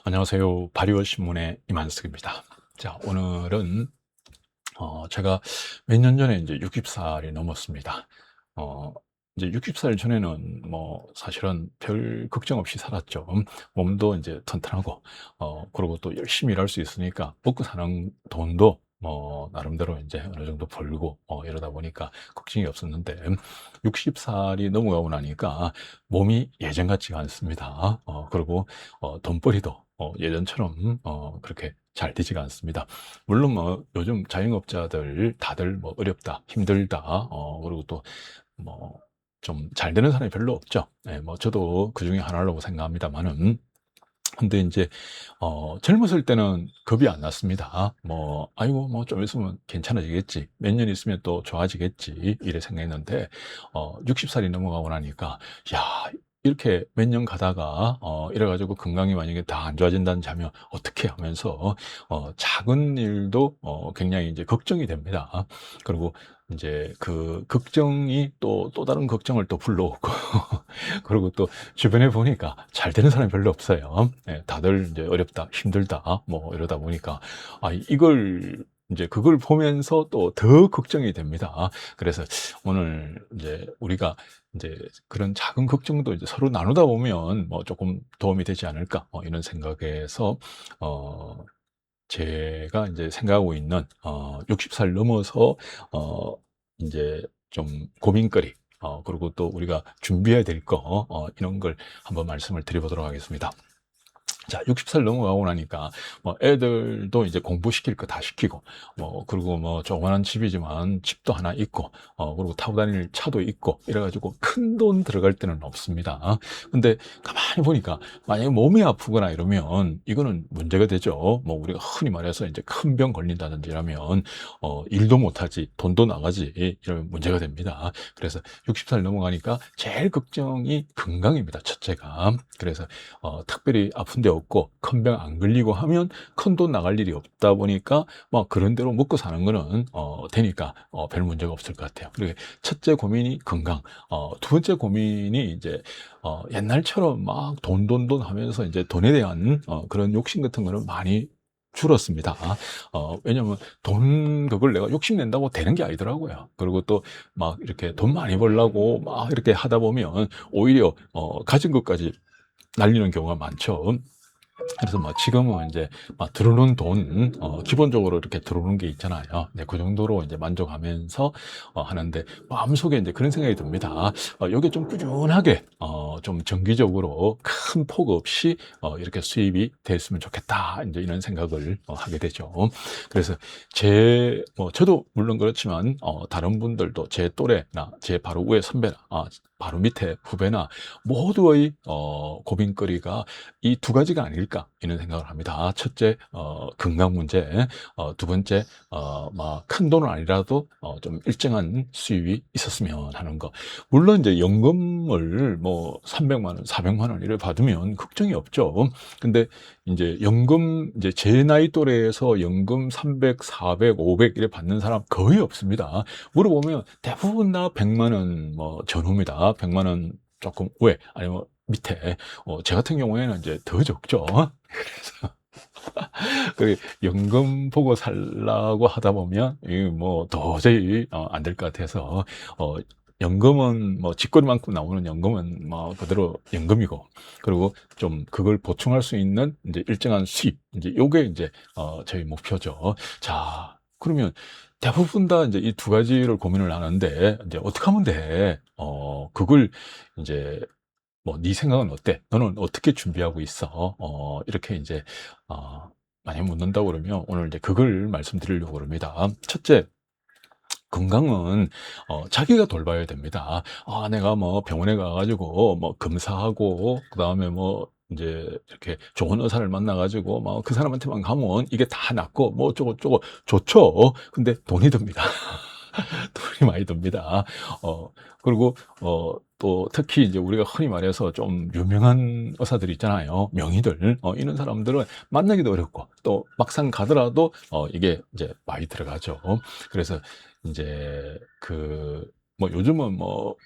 안녕하세요. 바리오 신문의 이만석입니다. 자, 오늘은 제가 몇 년 전에 이제 60살이 넘었습니다. 어, 이제 60살 전에는 뭐 사실은 별 걱정 없이 살았죠. 몸도 이제 튼튼하고, 그리고 또 열심히 일할 수 있으니까 먹고 사는 돈도 뭐 나름대로 이제 어느 정도 벌고 이러다 보니까 걱정이 없었는데 60살이 넘어가고 나니까 몸이 예전 같지가 않습니다. 그리고 돈벌이도 예전처럼 그렇게 잘 되지가 않습니다. 물론 뭐 요즘 자영업자들 다들 뭐 어렵다, 힘들다, 그리고 또 뭐 좀 잘 되는 사람이 별로 없죠. 예, 뭐 저도 그 중에 하나라고 생각합니다만은. 근데 이제 젊었을 때는 겁이 안 났습니다. 뭐 아이고 뭐 좀 있으면 괜찮아지겠지, 몇 년 있으면 또 좋아지겠지, 이래 생각했는데 60살이 넘어가고 나니까 야, 이렇게 몇 년 가다가 이래가지고 건강이 만약에 다 안 좋아진다는 자면 어떻게 하면서 작은 일도 굉장히 이제 걱정이 됩니다. 그리고 이제 그 걱정이 또 다른 걱정을 또 불러오고 그리고 또 주변에 보니까 잘 되는 사람이 별로 없어요. 예, 다들 이제 어렵다, 힘들다, 뭐 이러다 보니까 이걸 이제 그걸 보면서 또 더 걱정이 됩니다. 그래서 오늘 이제 우리가 이제 그런 작은 걱정도 이제 서로 나누다 보면 뭐 조금 도움이 되지 않을까, 이런 생각에서 어, 제가 이제 생각하고 있는 60살 넘어서 이제 좀 고민거리, 그리고 또 우리가 준비해야 될 거, 이런 걸 한번 말씀을 드려보도록 하겠습니다. 자, 60살 넘어가고 나니까, 뭐, 애들도 이제 공부시킬 거 다 시키고, 뭐, 그리고 뭐, 조그만한 집이지만 집도 하나 있고, 그리고 타고 다닐 차도 있고, 이래가지고 큰 돈 들어갈 때는 없습니다. 근데 가만히 보니까, 만약에 몸이 아프거나 이러면, 이거는 문제가 되죠. 뭐, 우리가 흔히 말해서 이제 큰 병 걸린다든지 이러면, 일도 못하지, 돈도 나가지, 이러면 문제가 됩니다. 그래서 60살 넘어가니까 제일 걱정이 건강입니다. 첫째가. 그래서 특별히 아픈 데 없고 큰 병 안 걸리고 하면 큰 돈 나갈 일이 없다 보니까 뭐 그런 대로 먹고 사는 거는 되니까 별 문제가 없을 것 같아요. 그리고 첫째 고민이 건강. 두 번째 고민이 이제 옛날처럼 막 돈 하면서 이제 돈에 대한 그런 욕심 같은 거는 많이 줄었습니다. 왜냐면 돈 그걸 내가 욕심낸다고 되는 게 아니더라고요. 그리고 또 막 이렇게 돈 많이 벌려고 막 이렇게 하다 보면 오히려 가진 것까지 날리는 경우가 많죠. 그래서 뭐 지금은 이제 막 들어오는 돈, 기본적으로 이렇게 들어오는 게 있잖아요. 네, 그 정도로 이제 만족하면서 하는데 마음속에 이제 그런 생각이 듭니다. 여기 좀 꾸준하게 좀 정기적으로 큰 폭 없이 이렇게 수입이 됐으면 좋겠다, 이제 이런 생각을 하게 되죠. 그래서 저도 물론 그렇지만 다른 분들도 제 또래나 제 바로 위에 선배나 바로 밑에 후배나 모두의 고민거리가 이 두 가지가 아닐까, 이런 생각을 합니다. 첫째, 건강 문제. 두 번째, 큰 돈은 아니라도 좀 일정한 수입이 있었으면 하는 거. 물론 이제 연금을 뭐 300만 원, 400만 원 이를 받으면 걱정이 없죠. 근데 이제 연금, 이제 제 나이 또래에서 연금 300, 400, 500 이래 받는 사람 거의 없습니다. 물어보면 대부분 다 100만 원 뭐 전후입니다. 100만 원 조금 왜 아니면 밑에. 제 같은 경우에는 이제 더 적죠. 그래서 그 연금 보고 살라고 하다 보면 이뭐 도저히 안 될 것 같아서 연금은 뭐 쥐꼬리만큼 나오는 연금은 뭐 그대로 연금이고, 그리고 좀 그걸 보충할 수 있는 이제 일정한 수입, 이제 요게 이제 저희 목표죠. 자, 그러면 대부분 다 이제 이 두 가지를 고민을 하는데 이제 어떻게 하면 돼? 그걸 이제 뭐, 네 생각은 어때? 너는 어떻게 준비하고 있어? 이렇게 이제, 많이 묻는다고 그러면 오늘 이제 그걸 말씀드리려고 그럽니다. 첫째, 건강은 자기가 돌봐야 됩니다. 내가 뭐 병원에 가가지고 뭐 검사하고 그다음에 뭐 이제 이렇게 좋은 의사를 만나가지고 뭐 그 사람한테만 가면 이게 다 낫고 뭐 어쩌고 저쩌고 좋죠. 근데 돈이 듭니다. 돈이 많이 듭니다. 어, 그리고, 또 특히 이제 우리가 흔히 말해서 좀 유명한 의사들 있잖아요. 명의들. 이런 사람들은 만나기도 어렵고, 또 막상 가더라도, 이게 이제 많이 들어가죠. 그래서 이제 뭐 요즘은 뭐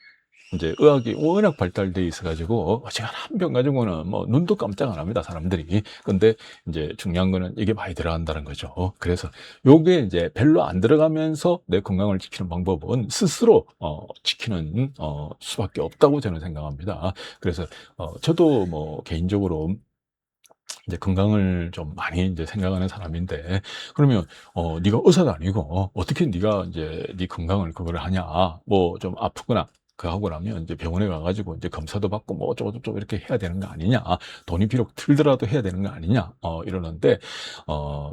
이제 의학이 워낙 발달돼 있어 가지고 어지간한 한 병 가지고는 뭐 눈도 깜짝 안 합니다, 사람들이. 근데 이제 중요한 거는 이게 많이 들어간다는 거죠. 그래서 요게 이제 별로 안 들어가면서 내 건강을 지키는 방법은 스스로 지키는 수밖에 없다고 저는 생각합니다. 그래서 저도 뭐 개인적으로 이제 건강을 좀 많이 이제 생각하는 사람인데, 그러면 네가 의사도 아니고 어떻게 네가 이제 네 건강을 그거를 하냐, 뭐 좀 아프거나 그거 하고 나면 이제 병원에 가가지고 이제 검사도 받고 뭐 어쩌고저쩌고 이렇게 해야 되는 거 아니냐, 돈이 비록 들더라도 해야 되는 거 아니냐, 이러는데,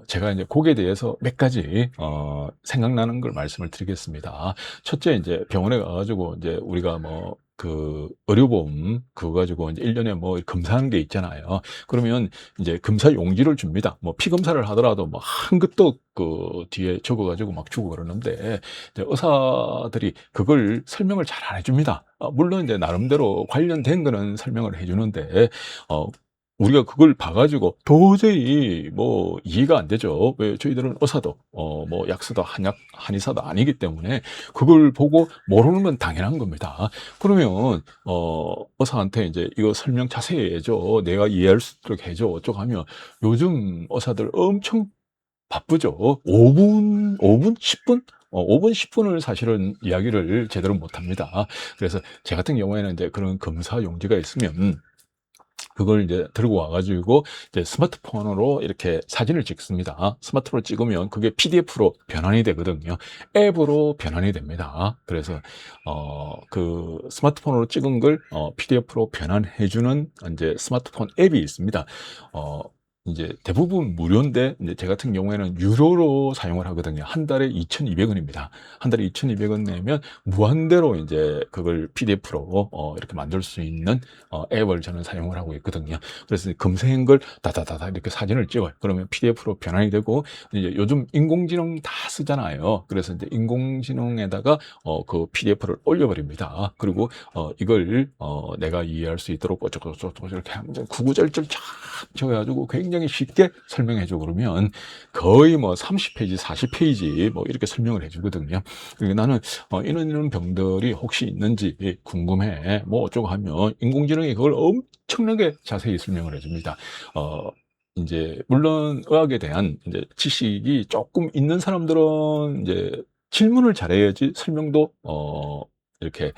제가 이제 거기에 대해서 몇 가지 생각나는 걸 말씀을 드리겠습니다. 첫째, 이제 병원에 가가지고 이제 우리가 뭐 그 의료보험 그거 가지고 이제 1년에 뭐 검사하는 게 있잖아요. 그러면 이제 검사 용지를 줍니다. 뭐 피 검사를 하더라도 뭐 한 것도 그 뒤에 적어가지고 막 주고 그러는데, 이제 의사들이 그걸 설명을 잘 안 해줍니다. 물론 이제 나름대로 관련된 거는 설명을 해주는데, 어, 우리가 그걸 봐가지고 도저히 뭐 이해가 안 되죠. 왜 저희들은 의사도 뭐 약사도 한의사도 아니기 때문에 그걸 보고 모르는 건 당연한 겁니다. 그러면 의사한테 이제 이거 설명 자세히 해줘, 내가 이해할 수 있도록 해줘, 어쩌고 하면 요즘 의사들 엄청 바쁘죠. 5분, 10분? 5분, 10분을 사실은 이야기를 제대로 못 합니다. 그래서 제 같은 경우에는 이제 그런 검사 용지가 있으면 그걸 이제 들고 와가지고 이제 스마트폰으로 이렇게 사진을 찍습니다. 스마트폰으로 찍으면 그게 PDF로 변환이 되거든요. 앱으로 변환이 됩니다. 그래서 그 스마트폰으로 찍은 걸 PDF로 변환해주는 이제 스마트폰 앱이 있습니다. 어, 이제 대부분 무료인데, 이제 제 같은 경우에는 유료로 사용을 하거든요. 한 달에 2,200원입니다. 한 달에 2,200원 내면 무한대로 이제 그걸 PDF로 이렇게 만들 수 있는 앱을 저는 사용을 하고 있거든요. 그래서 검색한 걸 다다다다 이렇게 사진을 찍어요. 그러면 PDF로 변환이 되고, 이제 요즘 인공지능 다 쓰잖아요. 그래서 이제 인공지능에다가 그 PDF를 올려버립니다. 그리고 이걸 내가 이해할 수 있도록 어쩌고저쩌고 이렇게 하면 구구절절 쫙 적어가지고 굉장히 쉽게 설명해줘. 그러면 거의 뭐 30페이지, 40페이지 뭐 이렇게 설명을 해주거든요. 그러니까 나는 이런 병들이 혹시 있는지 궁금해, 뭐 어쩌고 하면 인공지능이 그걸 엄청나게 자세히 설명을 해줍니다. 이제 물론 의학에 대한 이제 지식이 조금 있는 사람들은 이제 질문을 잘해야지 설명도 이렇게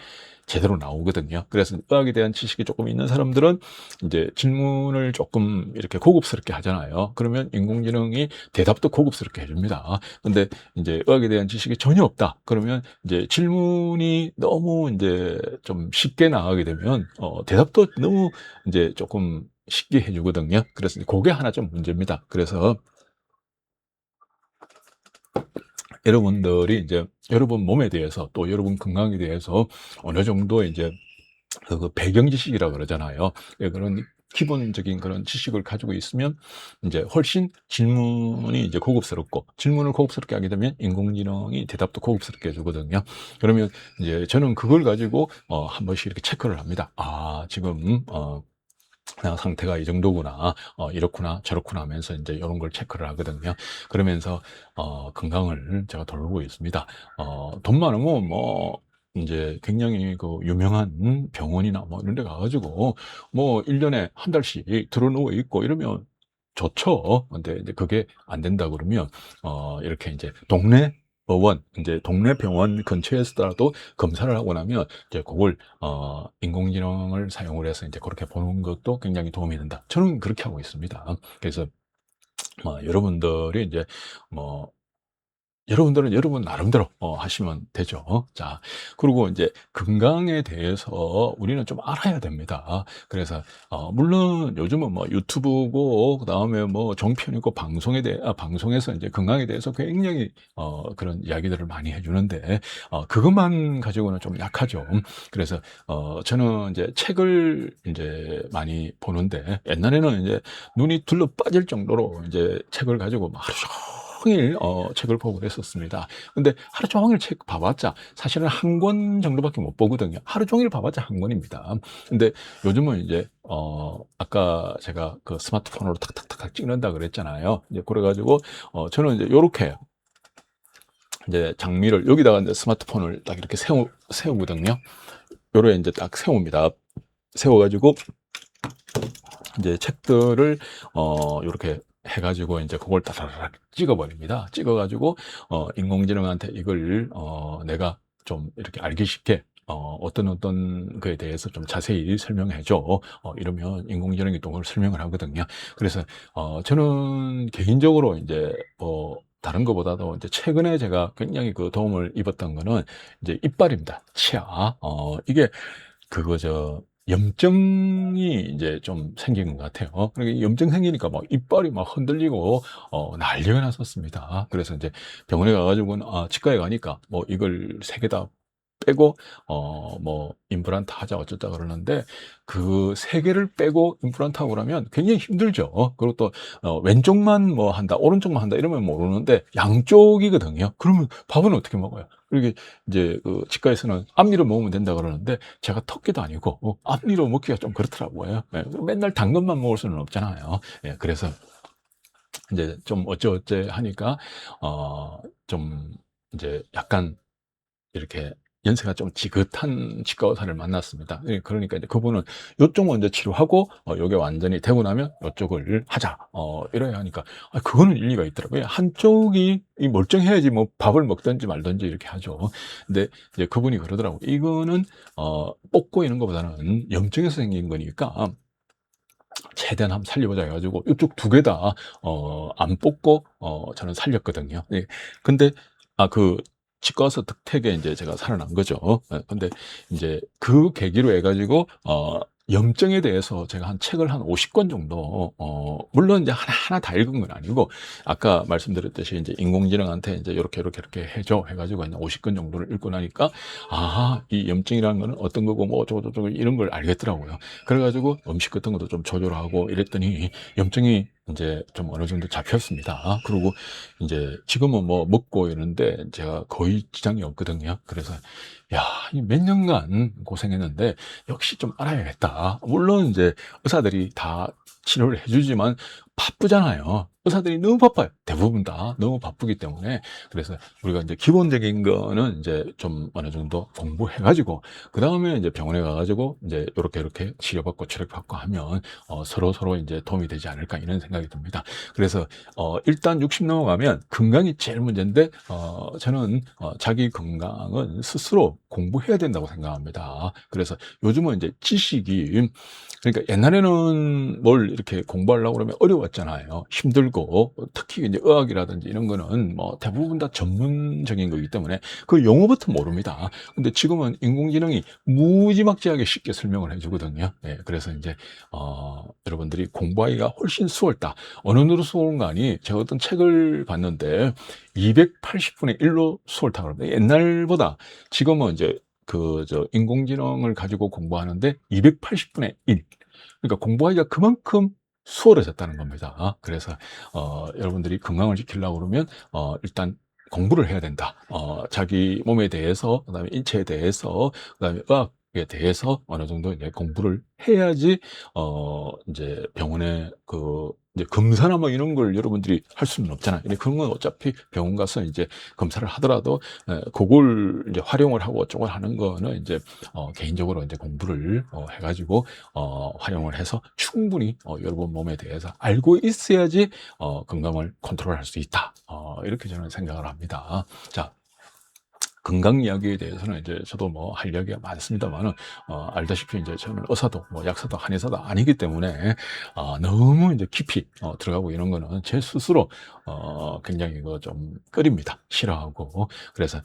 제대로 나오거든요. 그래서 의학에 대한 지식이 조금 있는 사람들은 이제 질문을 조금 이렇게 고급스럽게 하잖아요. 그러면 인공지능이 대답도 고급스럽게 해줍니다. 근데 이제 의학에 대한 지식이 전혀 없다, 그러면 이제 질문이 너무 이제 좀 쉽게 나가게 되면 대답도 너무 이제 조금 쉽게 해주거든요. 그래서 그게 하나 좀 문제입니다. 그래서 여러분들이 이제 여러분 몸에 대해서 또 여러분 건강에 대해서 어느 정도 이제 그 배경 지식이라 그러잖아요. 예, 그런 기본적인 그런 지식을 가지고 있으면 이제 훨씬 질문이 이제 고급스럽고, 질문을 고급스럽게 하게 되면 인공지능이 대답도 고급스럽게 해주거든요. 그러면 이제 저는 그걸 가지고 한 번씩 이렇게 체크를 합니다. 아, 지금 상태가 이 정도구나, 이렇구나, 저렇구나 하면서 이제 이런 걸 체크를 하거든요. 그러면서 건강을 제가 돌보고 있습니다. 돈 많으면 뭐 이제 굉장히 그 유명한 병원이나 뭐 이런 데 가가지고 뭐 1년에 한 달씩 들어 누워 있고 이러면 좋죠. 근데 이제 그게 안 된다 그러면 이렇게 이제 동네 병원, 이제 동네 병원 근처에서라도 검사를 하고 나면 이제 그걸 인공지능을 사용을 해서 이제 그렇게 보는 것도 굉장히 도움이 된다. 저는 그렇게 하고 있습니다. 그래서 여러분들이 이제 뭐 여러분들은 여러분 나름대로 하시면 되죠. 자, 그리고 이제 건강에 대해서 우리는 좀 알아야 됩니다. 그래서 물론 요즘은 뭐 유튜브고 그다음에 뭐 종편이고 방송에서 이제 건강에 대해서 굉장히 그런 이야기들을 많이 해주는데, 그것만 가지고는 좀 약하죠. 그래서 저는 이제 책을 이제 많이 보는데, 옛날에는 이제 눈이 둘러 빠질 정도로 이제 책을 가지고 막 하루 종일 책을 보고 그랬었습니다. 근데 하루 종일 책 봐봤자 사실은 한 권 정도밖에 못 보거든요. 하루 종일 봐봤자 한 권입니다. 근데 요즘은 이제 아까 제가 그 스마트폰으로 탁탁탁 찍는다 그랬잖아요. 이제 그래가지고 저는 이제 요렇게 이제 장미를 여기다가 이제 스마트폰을 딱 이렇게 세우거든요. 요래 이제 딱 세웁니다. 세워가지고 이제 책들을 요렇게 해가지고 이제 그걸 따라락 찍어버립니다. 찍어가지고 인공지능한테 이걸 내가 좀 이렇게 알기 쉽게 어떤 거에 대해서 좀 자세히 설명해줘. 이러면 인공지능이 또 그걸 설명을 하거든요. 그래서 저는 개인적으로 이제 다른 것보다도 이제 최근에 제가 굉장히 그 도움을 입었던 거는 이제 이빨입니다. 치아. 이게 그거 염증이 이제 좀 생긴 것 같아요. 그러니까 염증 생기니까 막 이빨이 막 흔들리고 난리가 났었습니다. 그래서 이제 병원에 가가지고는 치과에 가니까 뭐 이걸 세 개 다 빼고 뭐 임플란트 하자 어쩌자 그러는데 그 세 개를 빼고 임플란트 하고 그러면 굉장히 힘들죠. 그리고 또 왼쪽만 뭐 한다, 오른쪽만 한다 이러면 모르는데 양쪽이거든요. 그러면 밥은 어떻게 먹어요? 그리고 이제 그 치과에서는 앞니로 먹으면 된다 그러는데 제가 턱기도 아니고 앞니로 먹기가 좀 그렇더라고요. 예, 맨날 당근만 먹을 수는 없잖아요. 예, 그래서 이제 좀 어쩌어째 하니까 좀 이제 약간 이렇게 연세가 좀 지긋한 치과 의사를 만났습니다. 예, 그러니까 이제 그분은 요쪽 먼저 치료하고 요게 완전히 되고 나면 요쪽을 하자 이래야 하니까 그거는 일리가 있더라고요. 한쪽이 멀쩡해야지 뭐 밥을 먹든지 말든지 이렇게 하죠. 근데 이제 그분이 그러더라고요. 이거는 뽑고 이런 것보다는 염증에서 생긴 거니까 최대한 한번 살려보자 해가지고 이쪽 두 개 다 안 뽑고 저는 살렸거든요. 예. 근데 그 치과 와서 득택에 이제 제가 살아난 거죠. 예. 근데 이제 그 계기로 해가지고 염증에 대해서 제가 한 책을 한 50권 정도 물론 이제 하나하나 다 읽은 건 아니고 아까 말씀드렸듯이 이제 인공지능한테 이제 이렇게 해줘 해가지고 그냥 50권 정도를 읽고 나니까 이 염증이라는 거는 어떤 거고 뭐 어쩌고 이런 걸 알겠더라고요. 그래가지고 음식 같은 것도 좀 조절하고 이랬더니 염증이 이제 좀 어느 정도 잡혔습니다. 그리고 이제 지금은 뭐 먹고 이러는데 제가 거의 지장이 없거든요. 그래서 야, 이 몇 년간 고생했는데 역시 좀 알아야겠다. 물론 이제 의사들이 다 치료를 해주지만 바쁘잖아요. 의사들이 너무 바빠요. 대부분 다 너무 바쁘기 때문에. 그래서 우리가 이제 기본적인 거는 이제 좀 어느 정도 공부해가지고 그 다음에 이제 병원에 가가지고 이제 이렇게 치료받고 치료받고 하면 서로 이제 도움이 되지 않을까 이런 생각이 듭니다. 그래서 일단 60 넘어가면 건강이 제일 문제인데 저는 자기 건강은 스스로 공부해야 된다고 생각합니다. 그래서 요즘은 이제 지식이 그러니까 옛날에는 뭘 이렇게 공부하려고 그러면 어려웠잖아요. 힘들고 특히 이제 의학이라든지 이런 거는 뭐 대부분 다 전문적인 거기 때문에 그 용어부터 모릅니다. 근데 지금은 인공지능이 무지막지하게 쉽게 설명을 해주거든요. 예, 그래서 이제 여러분들이 공부하기가 훨씬 수월다. 어느 정도로 수월한가 하니 제가 어떤 책을 봤는데 280분의 1로 수월다 그럽니다. 옛날보다 지금은 이제 인공지능을 가지고 공부하는데 280분의 1. 그러니까 공부하기가 그만큼 수월해졌다는 겁니다. 그래서 여러분들이 건강을 지키려고 그러면 일단 공부를 해야 된다. 자기 몸에 대해서, 그다음에 인체에 대해서, 그다음에 의학에 대해서 어느 정도 이제 공부를 해야지 이제 병원에 이제 검사나 뭐 이런 걸 여러분들이 할 수는 없잖아요. 근데 그런 건 어차피 병원 가서 이제 검사를 하더라도 그걸 이제 활용을 하고 어쩌고 하는 거는 이제 개인적으로 이제 공부를 해가지고 활용을 해서 충분히 여러분 몸에 대해서 알고 있어야지 건강을 컨트롤할 수 있다. 이렇게 저는 생각을 합니다. 자. 건강 이야기에 대해서는 이제 저도 뭐 할 이야기가 많습니다만은 알다시피 이제 저는 의사도 뭐 약사도 한의사도 아니기 때문에 너무 이제 깊이 들어가고 이런 거는 제 스스로 굉장히 좀 꺼립니다. 싫어하고 그래서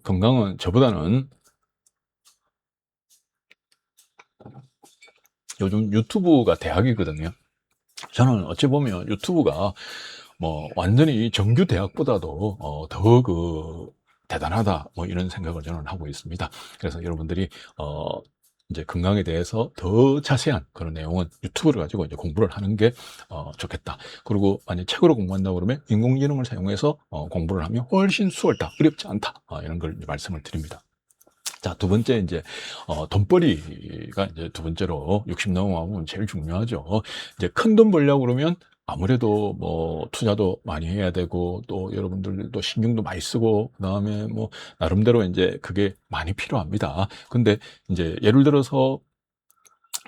건강은 저보다는 요즘 유튜브가 대학이거든요. 저는 어찌 보면 유튜브가 뭐 완전히 정규 대학보다도 더 대단하다 뭐 이런 생각을 저는 하고 있습니다. 그래서 여러분들이 이제 건강에 대해서 더 자세한 그런 내용은 유튜브를 가지고 이제 공부를 하는 게 좋겠다. 그리고 만약 책으로 공부한다고 그러면 인공지능을 사용해서 공부를 하면 훨씬 수월다, 어렵지 않다 이런 걸 말씀을 드립니다. 자, 두 번째, 이제, 돈벌이가 이제 두 번째로 60 넘어가면 제일 중요하죠. 이제 큰 돈 벌려고 그러면 아무래도 뭐 투자도 많이 해야 되고 또 여러분들도 신경도 많이 쓰고 그다음에 뭐 나름대로 인제 그게 많이 필요합니다. 근데 인제 예를 들어서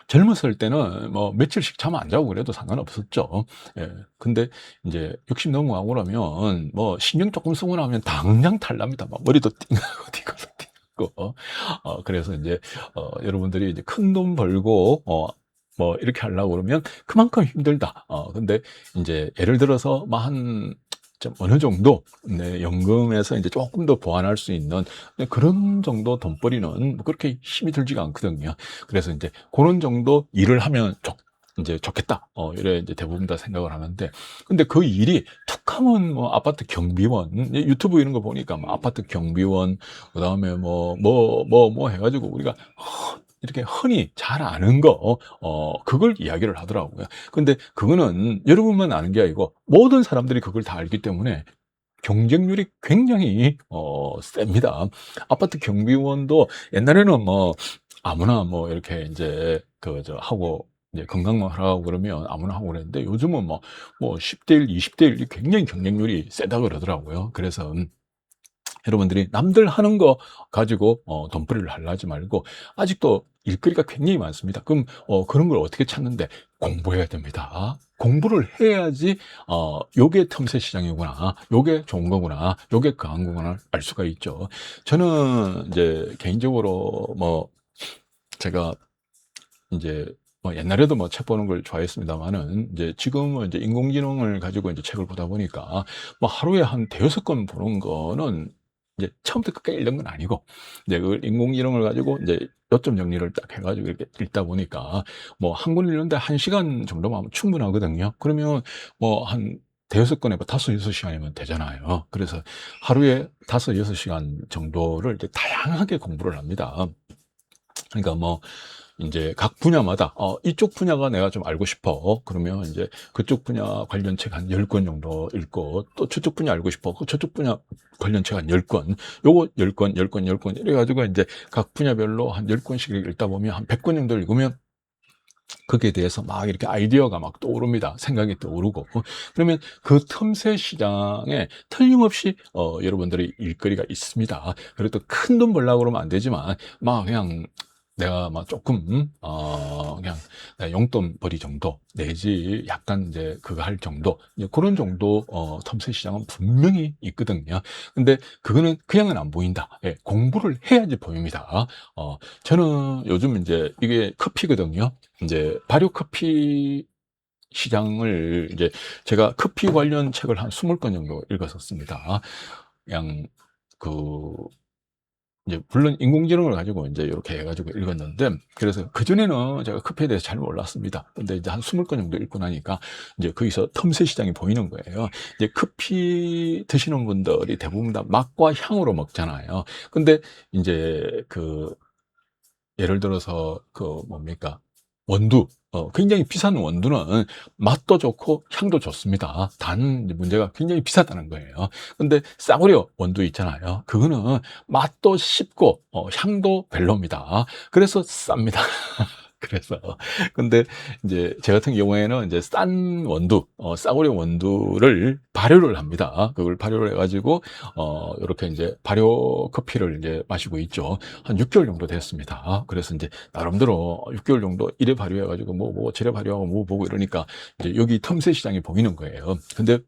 젊었을 때는 뭐 며칠씩 잠 안 자고 그래도 상관없었죠. 예. 근데 인제 60 넘어가고 나면 뭐 신경 쪼끔 쓰고 나면 당장 탈납니다. 막 머리도 띵하고 뒤가도 띵하고. 그래서 인제 여러분들이 이제 큰돈 벌고 뭐 이렇게 하려고 그러면 그만큼 힘들다. 근데 인제 예를 들어서 뭐 한 좀 어느 정도 네 연금에서 인제 쪼끔 더 보완할 수 있는 네 그런 정도 돈벌이는 뭐 그렇게 힘이 들지가 않거든요. 그래서 인제 고런 정도 일을 하면 인제 좋겠다. 이래 인제 대부분 다 생각을 하는데 근데 그 일이 툭 하면 뭐 아파트 경비원 유튜브 이런 거 보니까 뭐 아파트 경비원 그다음에 뭐 해 가지고 우리가 이렇게 흔히 잘 아는 거 그걸 이야기를 하더라고요. 근데 그거는 여러분만 아는 게 아니고 모든 사람들이 그걸 다 알기 때문에 경쟁률이 굉장히 셉니다. 아파트 경비원도 옛날에는 뭐 아무나 뭐 이렇게 인제 하고 이제 건강만 하라고 그러면 아무나 하고 그랬는데 요즘은 뭐 10대 1, 20대 1이 굉장히 경쟁률이 세다 그러더라고요. 그래서 여러분들이 남들 하는 거 가지고 돈벌이를 하려 하지 말고 아직도 일거리가 굉장히 많습니다. 그럼 그런 걸 어떻게 찾는데 공부해야 됩니다. 공부를 해야지 요게 틈새 시장이구나. 요게 좋은 거구나. 요게 강한 거구나 알 수가 있죠. 저는 이제 개인적으로 뭐 제가 인제 뭐 옛날에도 뭐 책 보는 걸 좋아했습니다마는 인제 지금은 인제 인공지능을 가지고 인제 책을 보다 보니까 뭐 하루에 한 대여섯 권 보는 거는 이제 처음부터 끝까지 읽는 건 아니고 이제 그걸 인공지능을 가지고 인제 요점 정리를 딱 해 가지고 이렇게 읽다 보니까 뭐 한 권 읽는데 1 시간 정도만 하면 충분하거든요. 그러면 뭐 한 대여섯 권에 뭐 5-6 시간이면 되잖아요. 그래서 하루에 5-6 시간 정도를 이제 다양하게 공부를 합니다. 그러니까 뭐 인제 각 분야마다 이쪽 분야가 내가 좀 알고 싶어. 그러면 인제 그쪽 분야 관련 책 한 10권 정도 읽고 또 저쪽 분야 알고 싶어. 저쪽 분야 관련 책 한 10 권. 요거 10 권, 10 권, 10권 이래 가지고 인제 각 분야별로 한 10 권씩 읽다 보면 한 100권 정도 읽으면 거기에 대해서 막 이렇게 아이디어가 막 떠오릅니다. 생각이 떠오르고. 그러면 그 틈새 시장에 틀림없이 여러분들의 일거리가 있습니다. 그래도 큰돈 벌려고 그러면 안 되지만 막 그냥 내가 막 조금 그냥 내 용돈벌이 정도 내지 약간 이제 그거 할 정도 이제 그런 정도 틈새 시장은 분명히 있거든요. 근데 그거는 그냥은 안 보인다. 예, 공부를 해야지 보입니다. 저는 요즘 인제 이게 커피거든요. 인제 발효 커피 시장을 이제 제가 커피 관련 책을 한 20권 정도 읽었었습니다. 그냥 그 이제 물론 인공지능을 가지고 인제 요렇게 해 가지고 읽었는데 그래서 그전에는 제가 커피에 대해서 잘 몰랐습니다. 근데 이제 한 20권 정도 읽고 나니까 이제 거기서 틈새 시장이 보이는 거예요. 이제 커피 드시는 분들이 대부분 다 맛과 향으로 먹잖아요. 근데 인제 예를 들어서 뭡니까? 원두. 굉장히 비싼 원두는 맛도 좋고 향도 좋습니다. 단 문제가 굉장히 비싸다는 거예요. 근데 싸구려 원두 있잖아요. 그거는 맛도 쉽고 향도 별로입니다. 그래서 쌉니다. 그래서 근데 인제 제 같은 경우에는 인제 싼 원두 싸구려 원두를 발효를 합니다. 그걸 발효를 해 가지고 요렇게 인제 발효 커피를 인제 마시고 있죠. 한 6 개월 정도 됐습니다. 그래서 인제 나름대로 6 개월 정도 이래 발효해 가지고 뭐 저래 발효하고 뭐 보고 이러니까 이제 여기 틈새 시장이 보이는 거예요. 근데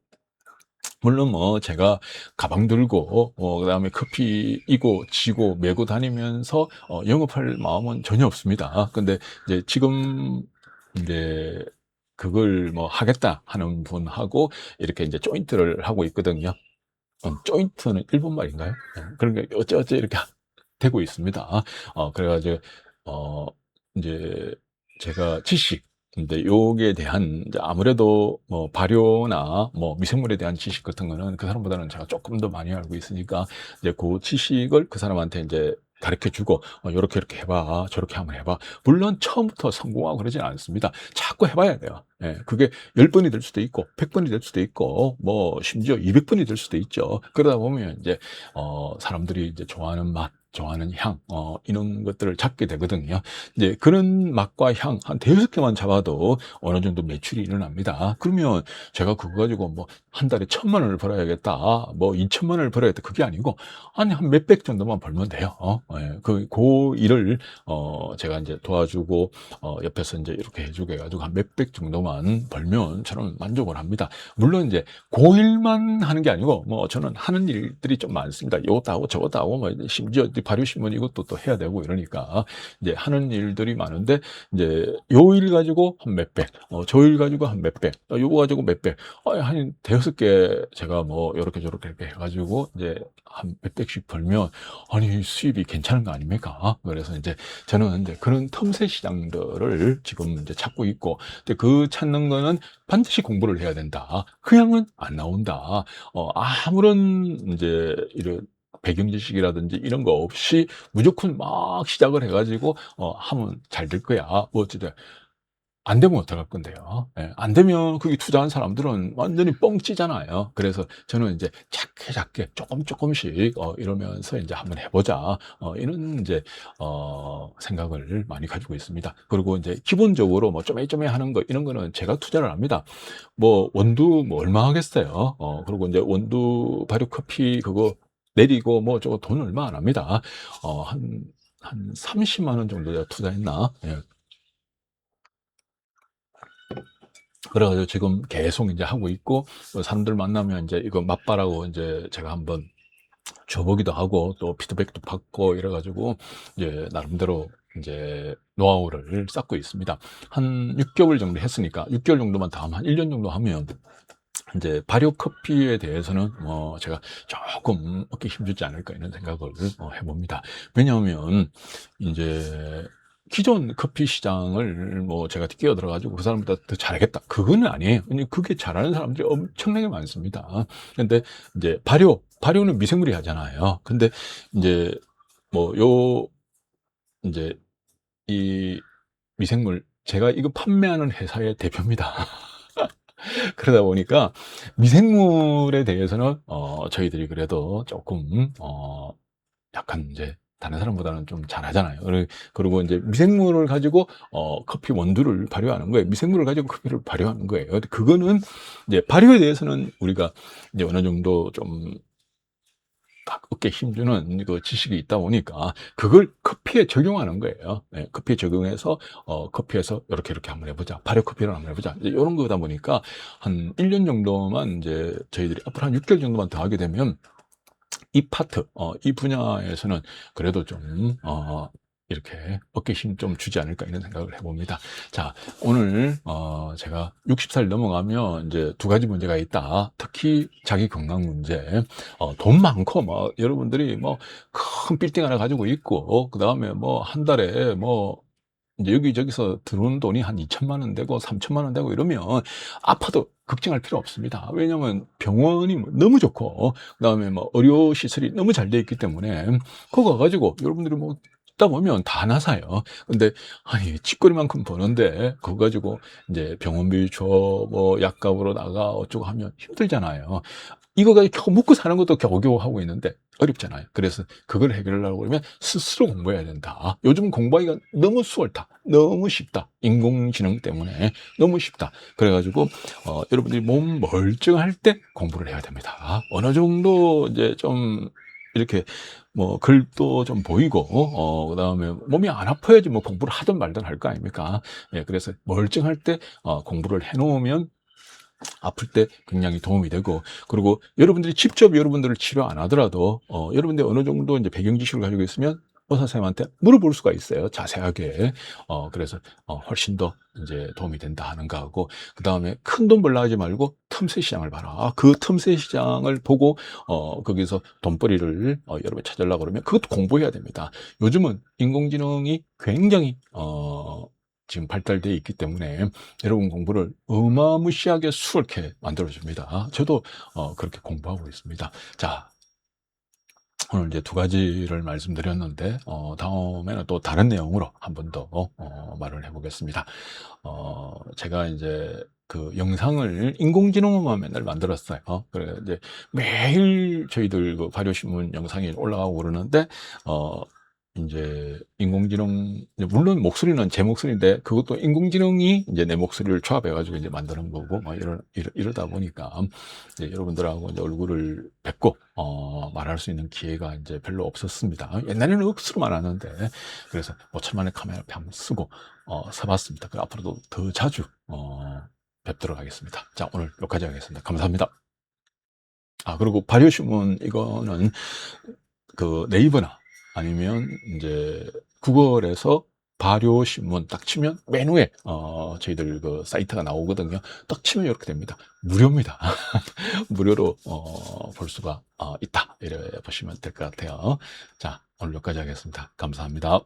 물론 뭐 제가 가방 들고 그다음에 커피 이고 지고 메고 다니면서 영업할 마음은 전혀 없습니다. 근데 이제 지금 인제 그걸 뭐 하겠다 하는 분하고 이렇게 인제 조인트를 하고 있거든요. 조인트는 일본 말인가요? 그러니까 어쩌어쩌 이렇게 되고 있습니다. 그래 가지고 어 인제 제가 지식 인제 요기에 대한 이제 아무래도 뭐 발효나 뭐 미생물에 대한 지식 같은 거는 그 사람보다는 제가 쪼끔 더 많이 알고 있으니까 이제 고 지식을 그 사람한테 인제 가르쳐 주고 "요렇게 요렇게 해 봐. 저렇게 한번 해 봐." 물론 처음부터 성공하고 그러진 않습니다. 자꾸 해 봐야 돼요. 예. 그게 10 번이 될 수도 있고 100 번이 될 수도 있고 뭐 심지어 200 번이 될 수도 있죠. 그러다 보면 인제 사람들이 이제 좋아하는 맛 좋아하는 향, 이런 것들을 찾게 되거든요. 이제 그런 맛과 향 한 대여섯 개만 잡아도 어느 정도 매출이 일어납니다. 그러면 제가 그거 가지고 뭐 한 달에 1,000만 원을 벌어야겠다, 뭐 2,000만 원을 벌어야겠다, 그게 아니고 아니 한 몇백 정도만 벌면 돼요. 예, 그 일을 제가 이제 도와주고 옆에서 이제 이렇게 해주고 해가지고 한 몇백 정도만 벌면 저는 만족을 합니다. 물론 이제 그 일만 하는 게 아니고 뭐 저는 하는 일들이 좀 많습니다. 이것도 하고 저것도 하고 뭐 심지어 발효신문 이것도 또 해야 되고 이러니까 이제 하는 일들이 많은데, 이제 요 일 가지고 한 몇백, 저 일 가지고 한 몇백, 요거 가지고 몇백, 한 대여섯 개 제가 뭐 요렇게 저렇게 이렇게 해가지고 이제 한 몇백씩 벌면 아니 수입이 괜찮은 거 아닙니까? 그래서 이제 저는 이제 그런 틈새 시장들을 지금 이제 찾고 있고, 근데 그 찾는 거는 반드시 공부를 해야 된다. 그냥은 안 나온다. 아무런 이제 이런 배경 지식이라든지 이런 거 없이 무조건 막 시작을 해가지고 하면 잘 될 거야. 뭐 어쨌든 안 되면 어떡할 건데요. 예, 안 되면 거기 투자한 사람들은 완전히 뻥치잖아요. 그래서 저는 이제 작게 조금씩 이러면서 이제 한번 해보자, 이런 이제 생각을 많이 가지고 있습니다. 그리고 이제 기본적으로 뭐 쪼매쪼매 하는 거 이런 거는 제가 투자를 합니다. 뭐 원두 뭐 얼마 하겠어요. 그리고 이제 원두 발효 커피 그거 내리고 뭐 저거 돈 얼마 안 합니다. 한 30만 원 정도 제가 투자했나? 예. 그래가지고 지금 계속 이제 하고 있고, 사람들 만나면 이제 이거 맛봐라고 이제 제가 한번 줘보기도 하고 또 피드백도 받고 이래가지고 이제 나름대로 이제 노하우를 쌓고 있습니다. 한 6개월 정도 했으니까 6개월 정도만 더 하면 한 1년 정도 하면 이제 발효 커피에 대해서는 제가 조금 어깨 힘주지 않을까 이런 생각을 해봅니다. 왜냐하면 이제 기존 커피 시장을 뭐 제가 끼어들어가지고 그 사람보다 더 잘하겠다, 그거는 아니에요. 그게 잘하는 사람들이 엄청나게 많습니다. 근데 이제 발효는 미생물이 하잖아요. 근데 이제 이제 이 미생물, 제가 이거 판매하는 회사의 대표입니다. 그러다 보니까 미생물에 대해서는 저희들이 그래도 조금 약간 이제 다른 사람보다는 좀 잘하잖아요. 그리고 이제 미생물을 가지고 커피 원두를 발효하는 거예요. 미생물을 가지고 커피를 발효하는 거예요. 근데 그거는 이제 발효에 대해서는 우리가 이제 어느 정도 좀 어깨 힘주는 그 지식이 있다 보니까 그걸 커피에 적용하는 거예요. 네, 커피에 적용해서 커피에서 이렇게 한번 해보자, 발효 커피를 한번 해보자, 이제 이런 거다 보니까 한 1년 정도만 이제 저희들이 앞으로 한 6개월 정도만 더 하게 되면 이 파트, 이 분야에서는 그래도 좀 이렇게 어깨 힘 좀 주지 않을까 이런 생각을 해봅니다. 자, 오늘 제가 60살 넘어가면 이제 두 가지 문제가 있다. 특히 자기 건강 문제. 돈 많고 뭐 여러분들이 뭐 큰 빌딩 하나 가지고 있고, 그 다음에 뭐 한 달에 뭐 이제 여기저기서 들어오는 돈이 한 2천만 원 되고 3천만 원 되고 이러면 아파도 걱정할 필요 없습니다. 왜냐면 병원이 뭐 너무 좋고, 그다음에 뭐 의료 시설이 너무 잘 돼 있기 때문에 그거 가가지고 여러분들이 뭐 듣다 보면 다 나사요. 근데 아니 찌꺼리만큼 버는데 그거 가지고 이제 병원비 줘, 뭐 약값으로 나가 어쩌고 하면 힘들잖아요. 이거 가지고 겨우 먹고 사는 것도 겨우겨우 하고 있는데 어렵잖아요. 그래서 그걸 해결하려고 그러면 스스로 공부해야 된다. 요즘 공부하기가 너무 수월다, 너무 쉽다. 인공지능 때문에 너무 쉽다. 그래가지고 여러분들이 몸 멀쩡할 때 공부를 해야 됩니다. 어느 정도 이제 좀 이렇게 뭐 글도 좀 보이고 그다음에 몸이 안 아파야지 뭐 공부를 하든 말든 할 거 아닙니까? 예, 그래서 멀쩡할 때 공부를 해놓으면 아플 때 굉장히 도움이 되고, 그리고 여러분들이 직접 여러분들을 치료 안 하더라도 여러분들이 어느 정도 이제 배경 지식을 가지고 있으면 의사 선생님한테 물어볼 수가 있어요, 자세하게. 그래서 훨씬 더 이제 도움이 된다 하는 거하고, 그 다음에 큰 돈 벌라 하지 말고 틈새 시장을 봐라. 그 틈새 시장을 보고 거기서 돈벌이를 여러분 찾으려고 그러면 그것도 공부해야 됩니다. 요즘은 인공지능이 굉장히 지금 발달되어 있기 때문에 여러분 공부를 어마무시하게 수월하게 만들어줍니다. 저도 그렇게 공부하고 있습니다. 자, 오늘 이제 두 가지를 말씀드렸는데 다음에는 또 다른 내용으로 한 번 더 말을 해보겠습니다. 제가 이제 그 영상을 인공지능으로만 맨날 만들었어요. 그래 이제 매일 저희들 그 발효신문 영상이 올라가고 그러는데 인제 인공지능 이제 물론 목소리는 제 목소리인데 그것도 인공지능이 이제 내 목소리를 조합해 가지고 이제 만드는 거고 막 이러다 보니까 이제 여러분들하고 이제 얼굴을 뵙고 말할 수 있는 기회가 인제 별로 없었습니다. 옛날에는 억수로 많았는데 그래서 5,000 만의 카메라 앞에 한번 쓰고 서 봤습니다. 그 앞으로도 더 자주 뵙도록 하겠습니다. 자, 오늘 여기까지 하겠습니다. 감사합니다. 그리고 발효신문 이거는 그 네이버나 아니면 이제 구글에서 발효신문 딱 치면 메뉴에 저희들 그 사이트가 나오거든요. 딱 치면 이렇게 됩니다. 무료입니다. 무료로 볼 수가 있다. 이래 보시면 될 것 같아요. 자, 오늘 여기까지 하겠습니다. 감사합니다.